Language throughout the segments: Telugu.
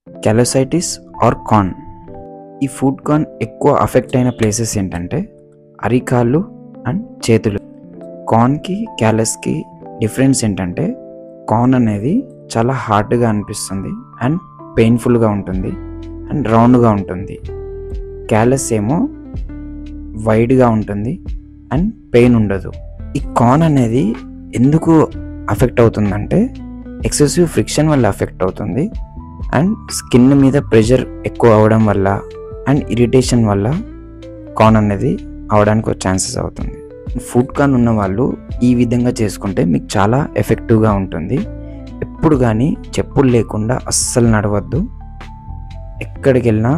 క్యాలోసైటిస్ ఆర్ కార్న్. ఈ ఫుడ్ కార్న్ ఎక్కువ అఫెక్ట్ అయిన ప్లేసెస్ ఏంటంటే అరికాళ్ళు అండ్ చేతులు. కార్న్కి క్యాలస్కి డిఫరెన్స్ ఏంటంటే కార్న్ అనేది చాలా హార్డ్గా అనిపిస్తుంది అండ్ పెయిన్ఫుల్గా ఉంటుంది అండ్ రౌండ్గా ఉంటుంది. క్యాలస్ ఏమో వైడ్గా ఉంటుంది అండ్ పెయిన్ ఉండదు. ఈ కార్న్ అనేది ఎందుకు అఫెక్ట్ అవుతుందంటే ఎక్సెసివ్ ఫ్రిక్షన్ వల్ల అఫెక్ట్ అవుతుంది అండ్ స్కిన్ మీద ప్రెషర్ ఎక్కువ అవడం వల్ల అండ్ ఇరిటేషన్ వల్ల కార్న్ అనేది అవడానికి ఛాన్సెస్ అవుతుంది. ఫుడ్ కార్న్ ఉన్న వాళ్ళు ఈ విధంగా చేసుకుంటే మీకు చాలా ఎఫెక్టివ్గా ఉంటుంది. ఎప్పుడు కానీ చెప్పులు లేకుండా అస్సలు నడవద్దు. ఎక్కడికి వెళ్ళినా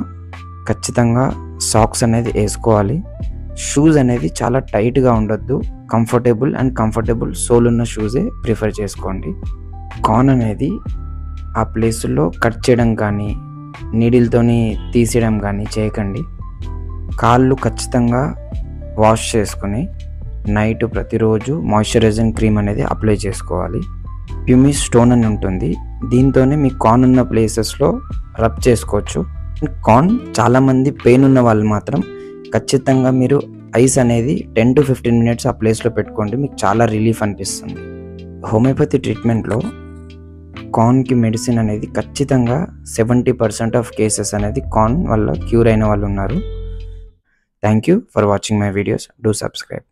ఖచ్చితంగా సాక్స్ అనేది వేసుకోవాలి. షూస్ అనేది చాలా టైట్గా ఉండొద్దు. కంఫర్టబుల్ సోల్ ఉన్న షూసే ప్రిఫర్ చేసుకోండి. కార్న్ అనేది ఆ ప్లేసుల్లో కట్ చేయడం కానీ నీడిల్తోని తీసేయడం కానీ చేయకండి. కాళ్ళు ఖచ్చితంగా వాష్ చేసుకుని నైట్ ప్రతిరోజు మాయిశ్చరైజింగ్ క్రీమ్ అనేది అప్లై చేసుకోవాలి. ప్యూమిస్ స్టోన్ అని ఉంటుంది, దీంతోనే మీ కార్న్ ఉన్న ప్లేసెస్లో రబ్ చేసుకోవచ్చు. కార్న్ చాలామంది పెయిన్ ఉన్న వాళ్ళు మాత్రం ఖచ్చితంగా మీరు ఐస్ అనేది 10 to 15 minutes ఆ ప్లేస్లో పెట్టుకోండి, మీకు చాలా రిలీఫ్ అనిపిస్తుంది. హోమియోపతి ట్రీట్మెంట్లో కార్న్కి మెడిసిన్ అనేది ఖచ్చితంగా 70% ఆఫ్ కేసెస్ అనేది కార్న్ వల్ల క్యూర్ అయిన వాళ్ళు ఉన్నారు. Thank you for watching my videos. Do subscribe.